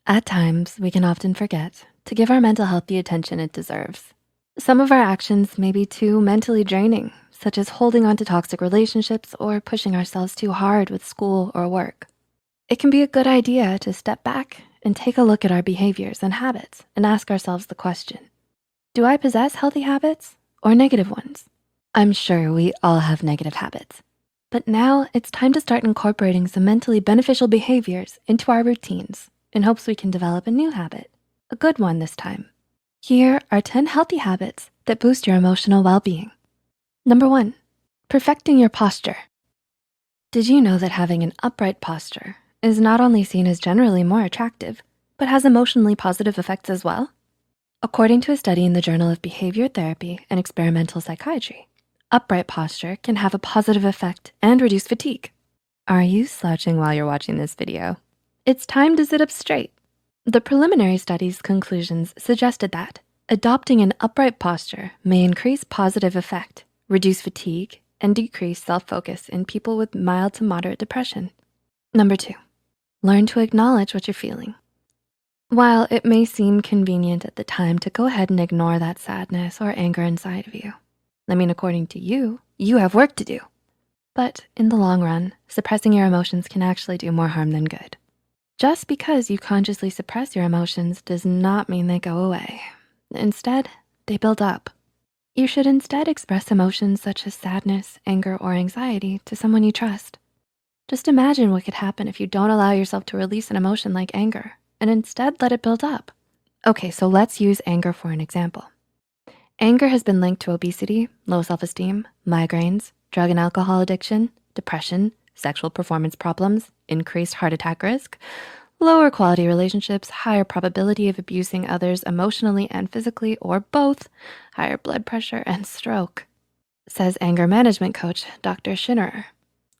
At times, we can often forget to give our mental health the attention it deserves. Some of our actions may be too mentally draining, such as holding on to toxic relationships or pushing ourselves too hard with school or work. It can be a good idea to step back and take a look at our behaviors and habits and ask ourselves the question, do I possess healthy habits or negative ones? I'm sure we all have negative habits, but now it's time to start incorporating some mentally beneficial behaviors into our routines in hopes we can develop a new habit, a good one this time. Here are 10 healthy habits that boost your emotional well-being. Number 1, perfecting your posture. Did you know that having an upright posture is not only seen as generally more attractive, but has emotionally positive effects as well? According to a study in the Journal of Behavior Therapy and Experimental Psychiatry, upright posture can have a positive effect and reduce fatigue. Are you slouching while you're watching this video? It's time to sit up straight. The preliminary study's conclusions suggested that adopting an upright posture may increase positive effect, reduce fatigue, and decrease self-focus in people with mild to moderate depression. Number 2, learn to acknowledge what you're feeling. While it may seem convenient at the time to go ahead and ignore that sadness or anger inside of you, according to you, you have work to do. But in the long run, suppressing your emotions can actually do more harm than good. Just because you consciously suppress your emotions does not mean they go away. Instead, they build up. You should instead express emotions such as sadness, anger, or anxiety to someone you trust. Just imagine what could happen if you don't allow yourself to release an emotion like anger and instead let it build up. Okay, so let's use anger for an example. Anger has been linked to obesity, low self-esteem, migraines, drug and alcohol addiction, depression, sexual performance problems, increased heart attack risk, lower quality relationships, higher probability of abusing others emotionally and physically, or both, higher blood pressure, and stroke, says anger management coach, Dr. Schinnerer.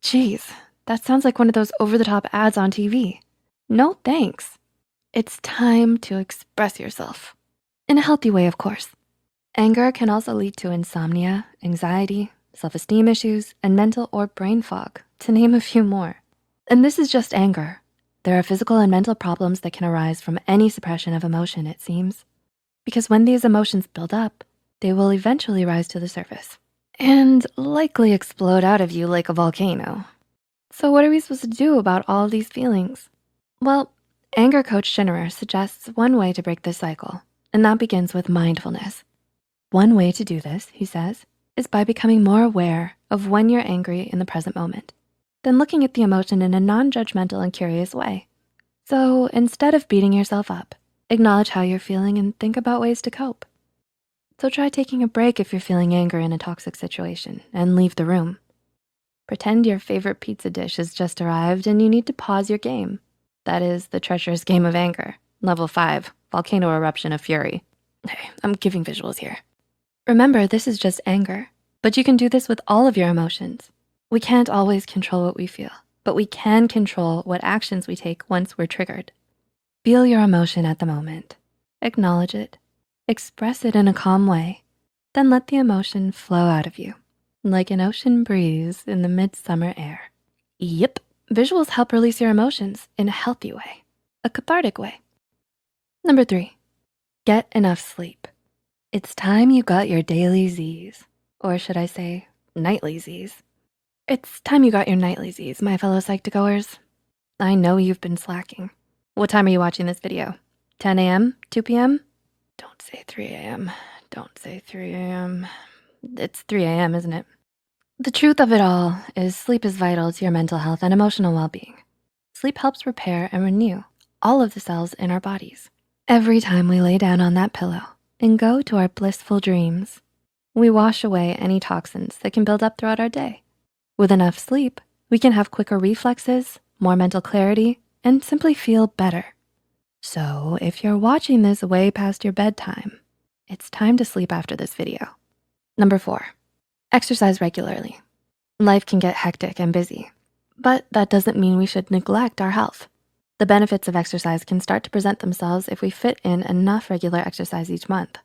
Geez, that sounds like one of those over-the-top ads on TV. No thanks. It's time to express yourself. In a healthy way, of course. Anger can also lead to insomnia, anxiety, self-esteem issues, and mental or brain fog, to name a few more. And this is just anger. There are physical and mental problems that can arise from any suppression of emotion, it seems. Because when these emotions build up, they will eventually rise to the surface and likely explode out of you like a volcano. So what are we supposed to do about all of these feelings? Well, anger coach Schinnerer suggests one way to break this cycle, and that begins with mindfulness. One way to do this, he says, is by becoming more aware of when you're angry in the present moment, then looking at the emotion in a non-judgmental and curious way. So instead of beating yourself up, acknowledge how you're feeling and think about ways to cope. So try taking a break if you're feeling anger in a toxic situation and leave the room. Pretend your favorite pizza dish has just arrived and you need to pause your game. That is the treacherous game of anger, level 5, volcano eruption of fury. Hey, I'm giving visuals here. Remember, this is just anger, but you can do this with all of your emotions. We can't always control what we feel, but we can control what actions we take once we're triggered. Feel your emotion at the moment, acknowledge it, express it in a calm way, then let the emotion flow out of you, like an ocean breeze in the midsummer air. Yep, visuals help release your emotions in a healthy way, a cathartic way. Number 3, get enough sleep. It's time you got your daily Z's, or should I say nightly Z's. It's time you got your nightly Z's, my fellow Psych2Goers. I know you've been slacking. What time are you watching this video? 10 a.m., 2 p.m.? Don't say 3 a.m., don't say 3 a.m. It's 3 a.m., isn't it? The truth of it all is sleep is vital to your mental health and emotional well-being. Sleep helps repair and renew all of the cells in our bodies. Every time we lay down on that pillow and go to our blissful dreams, we wash away any toxins that can build up throughout our day. With enough sleep, we can have quicker reflexes, more mental clarity, and simply feel better. So if you're watching this way past your bedtime, it's time to sleep after this video. Number 4, exercise regularly. Life can get hectic and busy, but that doesn't mean we should neglect our health. The benefits of exercise can start to present themselves if we fit in enough regular exercise each month.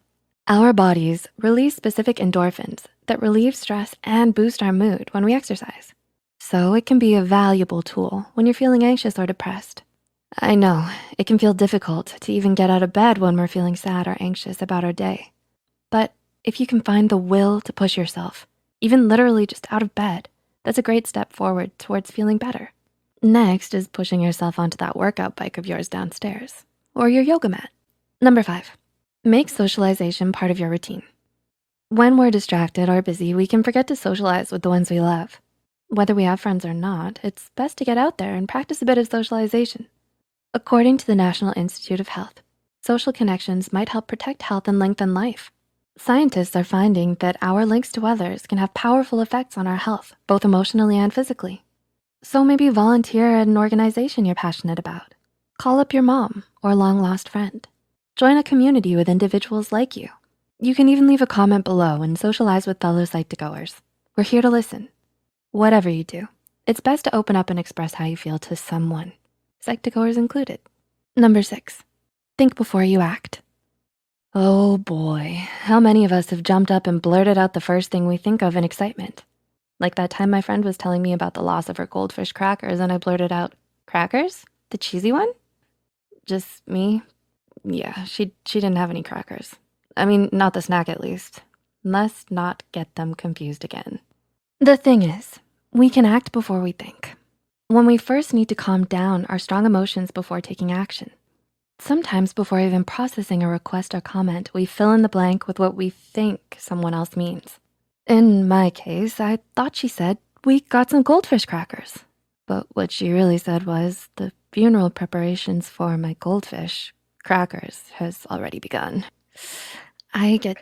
Our bodies release specific endorphins that relieve stress and boost our mood when we exercise. So it can be a valuable tool when you're feeling anxious or depressed. I know, it can feel difficult to even get out of bed when we're feeling sad or anxious about our day. But if you can find the will to push yourself, even literally just out of bed, that's a great step forward towards feeling better. Next is pushing yourself onto that workout bike of yours downstairs or your yoga mat. Number 5, make socialization part of your routine. When we're distracted or busy, we can forget to socialize with the ones we love. Whether we have friends or not, it's best to get out there and practice a bit of socialization. According to the National Institute of Health, social connections might help protect health and lengthen life. Scientists are finding that our links to others can have powerful effects on our health, both emotionally and physically. So maybe volunteer at an organization you're passionate about. Call up your mom or long-lost friend. Join a community with individuals like you. You can even leave a comment below and socialize with fellow Psych2Goers. We're here to listen. Whatever you do, it's best to open up and express how you feel to someone, Psych2Goers included. Number 6, think before you act. Oh boy, how many of us have jumped up and blurted out the first thing we think of in excitement? Like that time my friend was telling me about the loss of her goldfish crackers and I blurted out, "Crackers? The cheesy one?" Just me? Yeah, she didn't have any crackers. I mean, not the snack at least. Let's not get them confused again. The thing is, we can act before we think. When we first need to calm down our strong emotions before taking action. Sometimes before even processing a request or comment, we fill in the blank with what we think someone else means. In my case, I thought she said, "We got some goldfish crackers." But what she really said was, "The funeral preparations for my goldfish crackers has already begun." I get,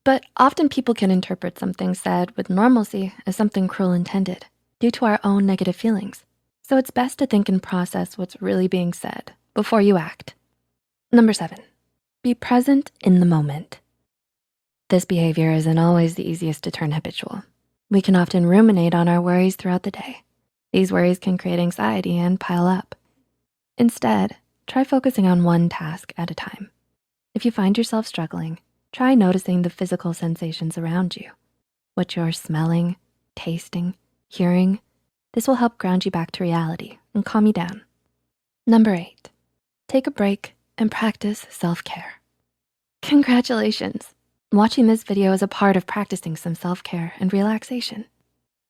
but often people can interpret something said with normalcy as something cruel intended due to our own negative feelings. So it's best to think and process what's really being said before you act. Number 7, be present in the moment. This behavior isn't always the easiest to turn habitual. We can often ruminate on our worries throughout the day. These worries can create anxiety and pile up. Instead, try focusing on one task at a time. If you find yourself struggling, try noticing the physical sensations around you, what you're smelling, tasting, hearing. This will help ground you back to reality and calm you down. Number 8, take a break and practice self-care. Congratulations. Watching this video is a part of practicing some self-care and relaxation.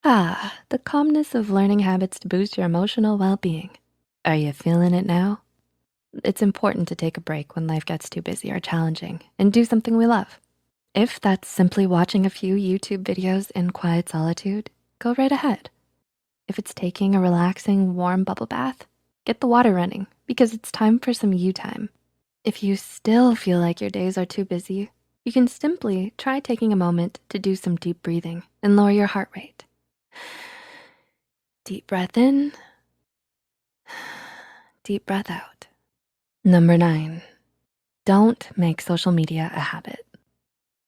The calmness of learning habits to boost your emotional well-being. Are you feeling it now? It's important to take a break when life gets too busy or challenging and do something we love. If that's simply watching a few YouTube videos in quiet solitude, go right ahead. If it's taking a relaxing, warm bubble bath, get the water running because it's time for some you time. If you still feel like your days are too busy, you can simply try taking a moment to do some deep breathing and lower your heart rate. Deep breath in, deep breath out. Number 9, don't make social media a habit.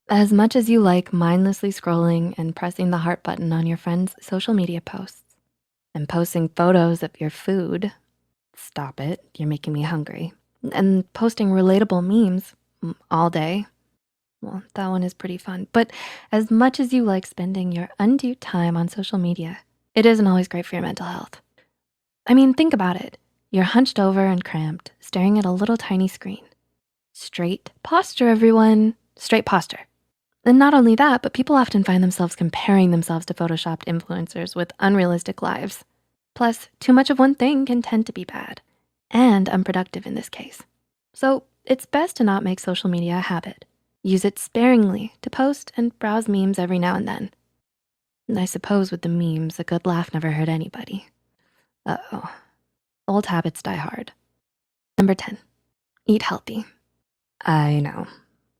As much as you like mindlessly scrolling and pressing the heart button on your friends' social media posts and posting photos of your food, stop it, you're making me hungry, and posting relatable memes all day, well, that one is pretty fun. But as much as you like spending your undue time on social media, it isn't always great for your mental health. I mean, think about it. You're hunched over and cramped, staring at a little tiny screen. Straight posture, everyone. Straight posture. And not only that, but people often find themselves comparing themselves to photoshopped influencers with unrealistic lives. Plus, too much of one thing can tend to be bad and unproductive in this case. So it's best to not make social media a habit. Use it sparingly to post and browse memes every now and then. And I suppose with the memes, a good laugh never hurt anybody. Uh-oh, old habits die hard. Number 10, eat healthy. I know,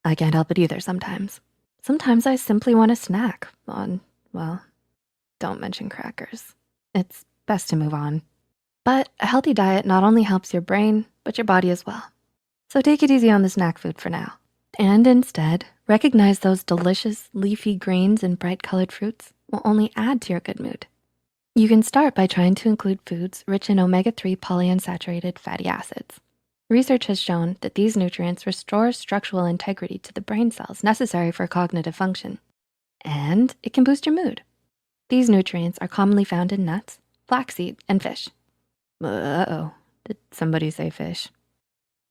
I can't help it either sometimes. Sometimes I simply want a snack on, well, don't mention crackers. It's best to move on. But a healthy diet not only helps your brain, but your body as well. So take it easy on the snack food for now. And instead, recognize those delicious leafy greens and bright colored fruits will only add to your good mood. You can start by trying to include foods rich in omega-3 polyunsaturated fatty acids. Research has shown that these nutrients restore structural integrity to the brain cells necessary for cognitive function. And it can boost your mood. These nutrients are commonly found in nuts, flaxseed, and fish. Uh-oh, did somebody say fish?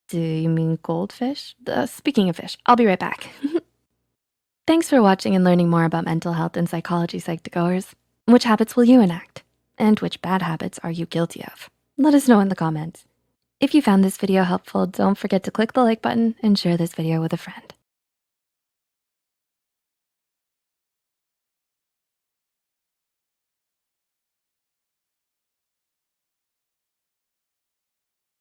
Do you mean goldfish? Speaking of fish, I'll be right back. Thanks for watching and learning more about mental health and psychology, Psych2Goers. Which habits will you enact? And which bad habits are you guilty of? Let us know in the comments. If you found this video helpful, don't forget to click the like button and share this video with a friend.